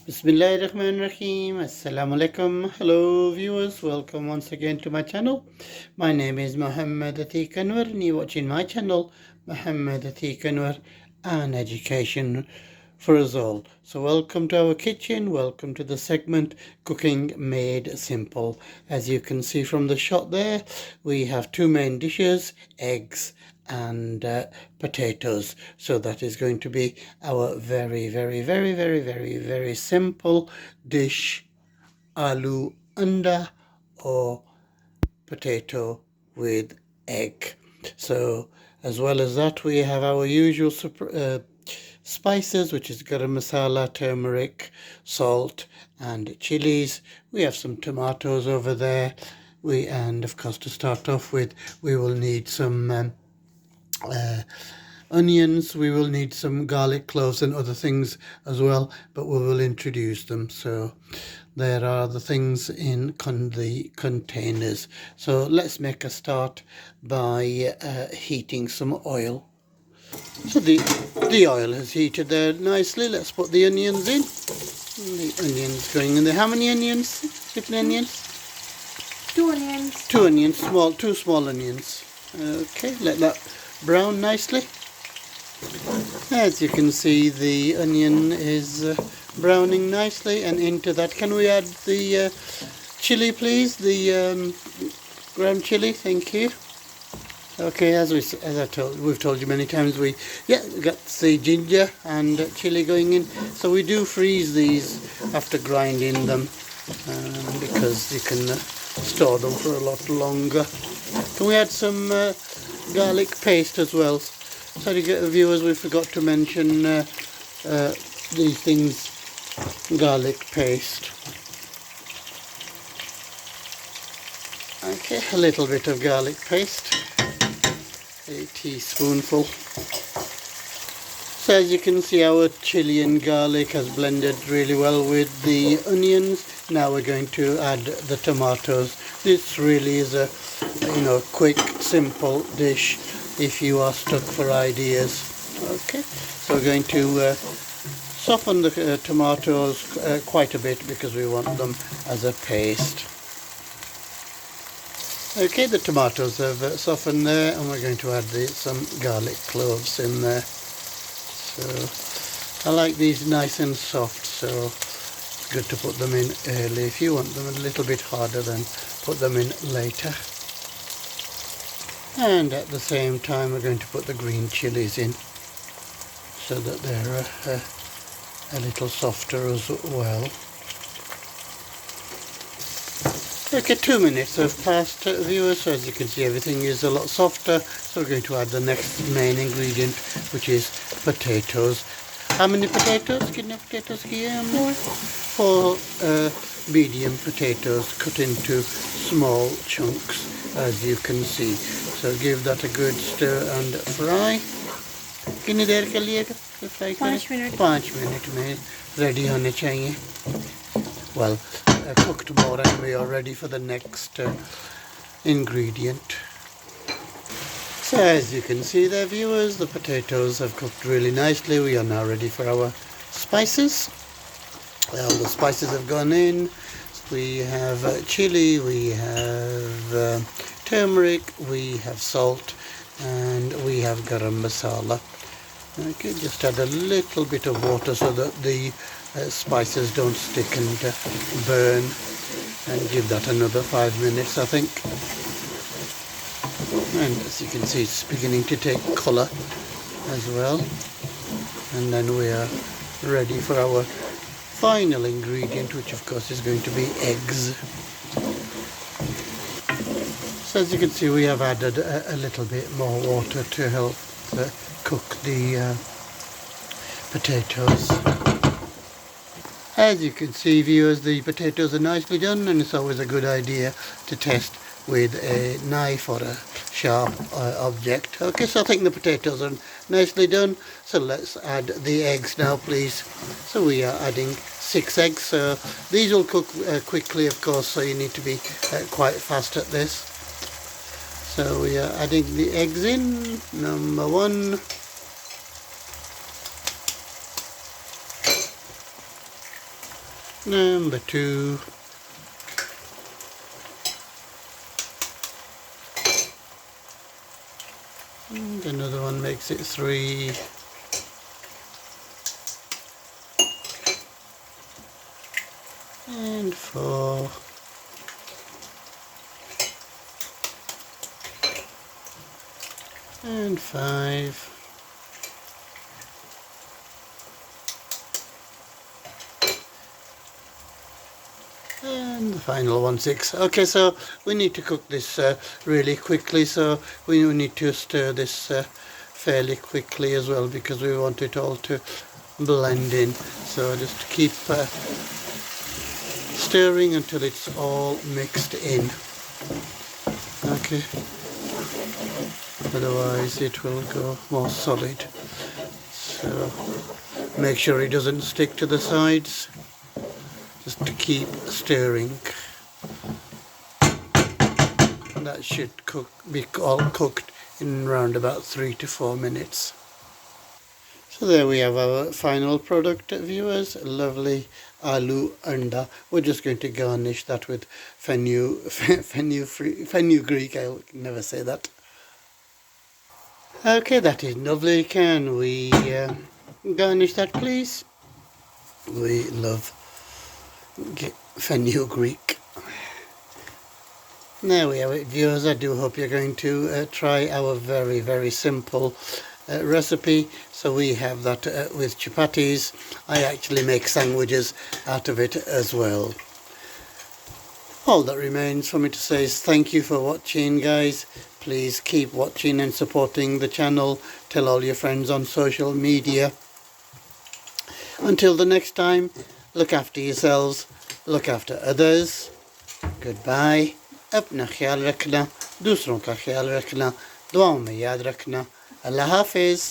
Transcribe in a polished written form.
Bismillahirrahmanirrahim. Assalamu alaikum. Hello viewers, welcome once again to my channel. My name is Muhammad Atiq Anwar and you're watching my channel, Muhammad Atiq Anwar, and education for us all. So welcome to our kitchen, welcome to the segment Cooking Made Simple. As you can see from the shot there, we have two main dishes, eggs and potatoes. So that is going to be our very simple dish, alooanda, or potato with egg. So as well as that, we have our usual spices, which is garam masala, turmeric, salt and chilies. We have some tomatoes over there. And of course, to start off with, we will need some onions. We will need some garlic cloves and other things as well, but we will introduce them. So there are the things in the containers. So let's make a start by heating some oil. So the oil has heated there nicely. Let's put the onions in. The onions going in there. How many onions? Different onions? Two onions. Two onions, two small onions. Okay, let that brown nicely. As you can see, the onion is browning nicely, and into that, can we add the chili, please? The ground chili, thank you. Okay, we've told you many times, we got the ginger and chili going in. So we do freeze these after grinding them because you can store them for a lot longer. Can we add some garlic paste as well? Sorry viewers, we forgot to mention these things, garlic paste. Okay, a little bit of garlic paste, a teaspoonful. So as you can see, our chili and garlic has blended really well with the onions. Now we're going to add the tomatoes. This really is a quick, simple dish if you are stuck for ideas. Okay, so we're going to soften the tomatoes quite a bit because we want them as a paste. Okay, the tomatoes have softened there, and we're going to add some garlic cloves in there. So I like these nice and soft, so it's good to put them in early. If you want them a little bit harder, then put them in later. And at the same time, we're going to put the green chilies in so that they're a little softer as well. Okay, 2 minutes have passed, viewers, so as you can see, everything is a lot softer. So we're going to add the next main ingredient, which is potatoes. How many potatoes? Kitne potatoes here? Four medium potatoes cut into small chunks, as you can see. So give that a good stir and fry. कितनी देर के लिए fry करें? 5 minute. 5 minute में ready होने चाहिए. Well, cooked more, and we are ready for the next ingredient. So as you can see there, viewers, the potatoes have cooked really nicely. We are now ready for our spices. Well, the spices have gone in. We have chili, we have turmeric, we have salt, and we have garam masala. Okay, just add a little bit of water so that the spices don't stick and burn, and give that another 5 minutes, I think. And as you can see, it's beginning to take colour as well. And then we are ready for our final ingredient, which of course is going to be eggs. So as you can see, we have added a little bit more water to help cook the potatoes. As you can see, viewers, the potatoes are nicely done, and it's always a good idea to test with a knife or a sharp object. Okay, so I think the potatoes are nicely done. So let's add the eggs now, please. So we are adding 6 eggs. So these will cook quickly, of course, so you need to be quite fast at this. So we are adding the eggs in. Number 1. Number 2. And another one makes it 3. And 4. And 5. And the final one, 6. Okay, so we need to cook this really quickly, so we need to stir this fairly quickly as well, because we want it all to blend in. So just keep stirring until it's all mixed in. Okay, otherwise it will go more solid. So make sure it doesn't stick to the sides. Just to keep stirring. That should be all cooked in around about 3 to 4 minutes. So there we have our final product, viewers. Lovely alooanda. We're just going to garnish that with fenugreek. I'll never say that. Okay, that is lovely. Can we garnish that, please? We love fenugreek. There we have it, viewers. I do hope you're going to try our very, very simple recipe. So we have that with chapatis. I actually make sandwiches out of it as well. All that remains for me to say is thank you for watching, guys. Please keep watching and supporting the channel. Tell all your friends on social media. Until the next time, look after yourselves, look after others. Goodbye. अपना ख्याल रखना, दूसरों का ख्याल रखना, दुआओं में याद रखना. अल्लाह हाफिज़.